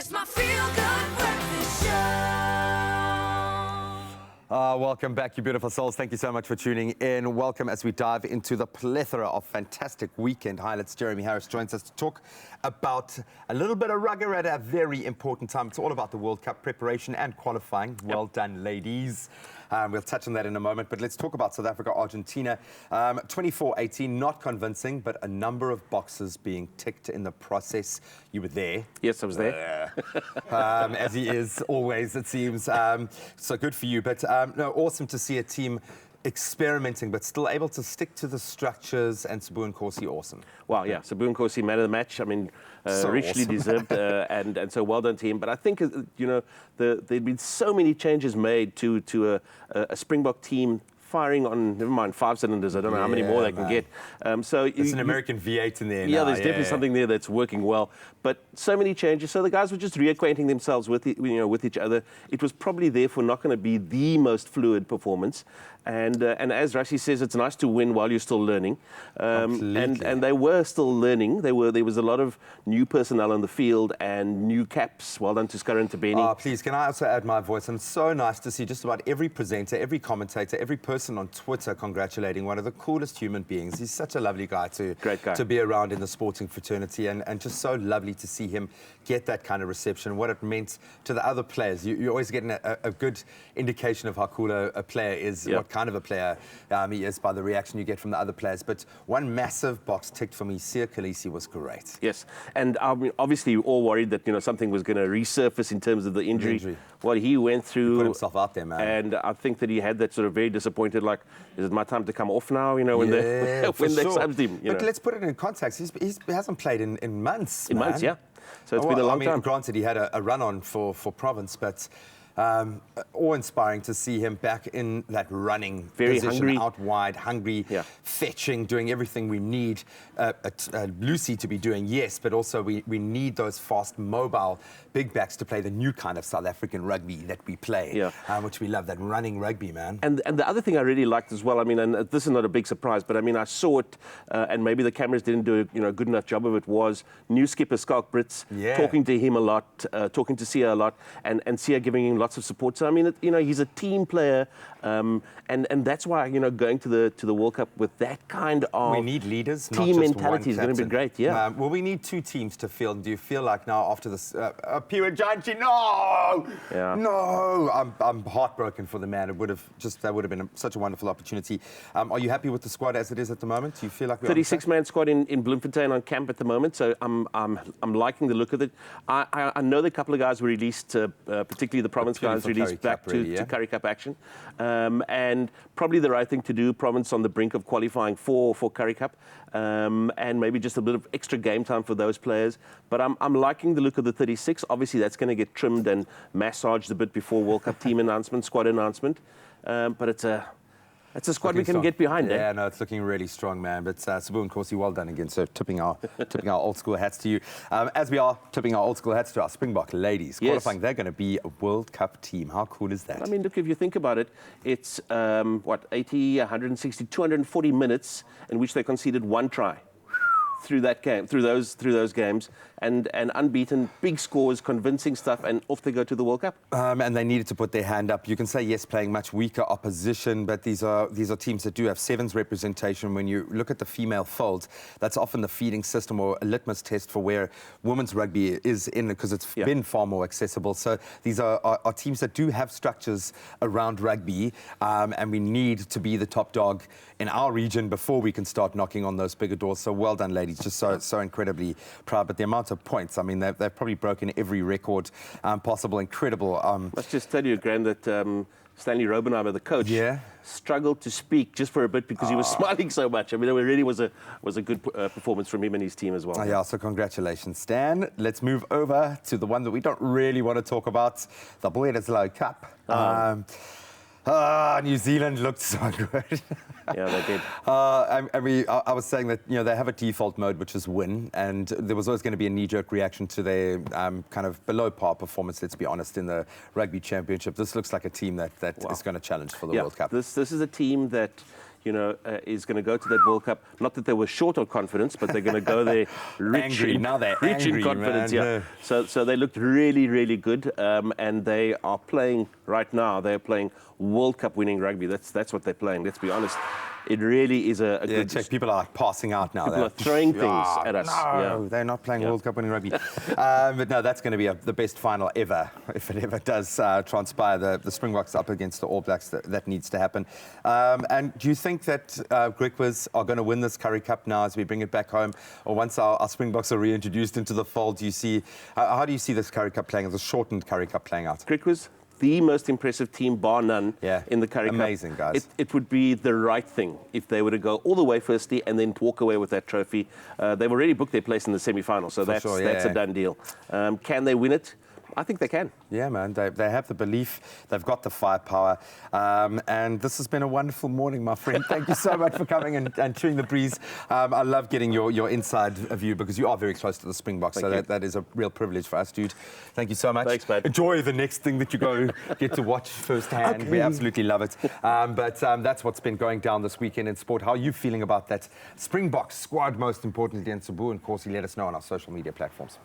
It's my feel-good breakfast show. Welcome back, you beautiful souls. Thank you so much for tuning in. Welcome as we dive into the plethora of fantastic weekend highlights. Jeremy Harris joins us to talk about a little bit of rugby at a very important time. It's all about the World Cup preparation and qualifying. Well done, ladies. We'll touch on that in a moment, but let's talk about South Africa, Argentina. 24-18, not convincing, but a number of boxes being ticked in the process. You were there. Yes, I was there. As he is always, it seems. So good for you. But no, awesome to see a team experimenting, but still able to stick to the structures, and Sabu and Corsi, awesome. Well, yeah, Sabu and Corsi, man of the match. I mean, So richly awesome. deserved, and so well done to him. But I think, you know, there'd been so many changes made to a Springbok team firing on, never mind, 5 cylinders. I don't know how many more they can get. So it's an American V8 in there now. Yeah, there's definitely something there that's working well. But so many changes. So the guys were just reacquainting themselves with with each other. It was probably therefore not going to be the most fluid performance. And as Rashi says, it's nice to win while you're still learning. And they were still learning. There was a lot of new personnel on the field and new caps. Well done to Scurra and Tabeni. Oh, please, can I also add my voice? And it's so nice to see just about every presenter, every commentator, every person on Twitter congratulating one of the coolest human beings. He's such a lovely guy to be around in the sporting fraternity, and just so lovely to see him get that kind of reception, what it meant to the other players. You're always getting a good indication of how cool a player is, what kind of a player he is by the reaction you get from the other players. But one massive box ticked for me, Siya Kolisi was great. Yes, and I mean, obviously we're all worried that something was going to resurface in terms of the injury. What he went through. He put himself out there, man. And I think that he had that sort of very disappointed, like, is it my time to come off now? When yeah, when they subbed him. But let's put it in context. He hasn't played in months. In months, yeah. So it's been a long time. Granted, he had a run-on for Province, but awe-inspiring to see him back in that running very position, hungry, out wide, hungry, fetching, doing everything we need Lucy to be doing, yes, but also we need those fast, mobile big backs to play the new kind of South African rugby that we play, which we love, that running rugby, man. And the other thing I really liked as well, I mean, and this is not a big surprise, but I mean, I saw it, and maybe the cameras didn't do a good enough job of it, was new skipper Skalk Brits talking to him a lot, talking to Siya a lot, and Siya giving him lots of support. So I mean, he's a team player, and that's why going to the World Cup with that kind of we need leaders, team not just mentality is going to be great. Yeah. Well, we need two teams to field. Do you feel like now after this, Piwa Janchi? No, no, I'm heartbroken for the man. That would have been such a wonderful opportunity. Are you happy with the squad as it is at the moment? Do you feel like we're 36-man squad in Bloemfontein on camp at the moment? So I'm liking the look of it. I know that a couple of guys were released, particularly the Province guys released back to Currie Cup action, and probably the right thing to do. Province on the brink of qualifying for Currie Cup, and maybe just a bit of extra game time for those players. But I'm liking the look of the 36. Obviously, that's going to get trimmed and massaged a bit before World Cup team announcement, squad announcement. But it's a squad we can get behind. Yeah, no, it's looking really strong, man. But Sabu and Corsi, well done again. So tipping our old school hats to you. As we are tipping our old school hats to our Springbok ladies. Qualifying, they're going to be a World Cup team. How cool is that? I mean, look, if you think about it, it's 80, 160, 240 minutes in which they conceded one try through that game, through those games, and unbeaten, big scores, convincing stuff, and off they go to the World Cup. And they needed to put their hand up. You can say, yes, playing much weaker opposition, but these are teams that do have sevens representation. When you look at the female fold, that's often the feeding system or a litmus test for where women's rugby is in, because it's been far more accessible. So these are teams that do have structures around rugby, and we need to be the top dog in our region before we can start knocking on those bigger doors. So well done, ladies. Just so incredibly proud. But the amount of points, I mean, they've probably broken every record possible. Incredible. Let's just tell you, Graham, that Stanley Robenheimer, the coach, struggled to speak just for a bit because he was smiling so much. I mean, it really was a good performance from him and his team as well. Yeah, so congratulations, Stan. Let's move over to the one that we don't really want to talk about, the Bundesliga Cup. New Zealand looked so good. Yeah, they did. I was saying that they have a default mode, which is win, and there was always going to be a knee-jerk reaction to their kind of below-par performance. Let's be honest, in the Rugby Championship, this looks like a team that is going to challenge for the World Cup. This is a team that is going to go to that World Cup. Not that they were short on confidence, but they're going to go there rich in confidence. Yeah. So they looked really, really good, and they are playing right now. They're playing World Cup winning rugby. That's what they're playing. Let's be honest. It really is a good... Check. People are like passing out now. People are throwing things at us. No, they're not playing World Cup winning rugby. But no, that's going to be the best final ever, if it ever does transpire. The Springboks up against the All Blacks, that needs to happen. And do you think that Griquas are going to win this Currie Cup now as we bring it back home? Or once our Springboks are reintroduced into the fold, do you see... how do you see this Currie Cup playing, as a shortened Currie Cup playing out? Griquas, the most impressive team, bar none, in the Currie Cup. Amazing, guys. It would be the right thing if they were to go all the way firstly and then walk away with that trophy. They've already booked their place in the semi-final, so that's a done deal. Can they win it? I think they can. Yeah, man, they have the belief, they've got the firepower, and this has been a wonderful morning, my friend. Thank you so much for coming and chewing the breeze. I love getting your inside view, because you are very close to the Springboks, so that is a real privilege for us, dude. Thank you so much. Thanks, man. Enjoy the next thing that you go get to watch firsthand. We absolutely love it. But that's what's been going down this weekend in sport. How are you feeling about that Springboks squad, most importantly, and Sabu and Corsi? Let us know on our social media platforms.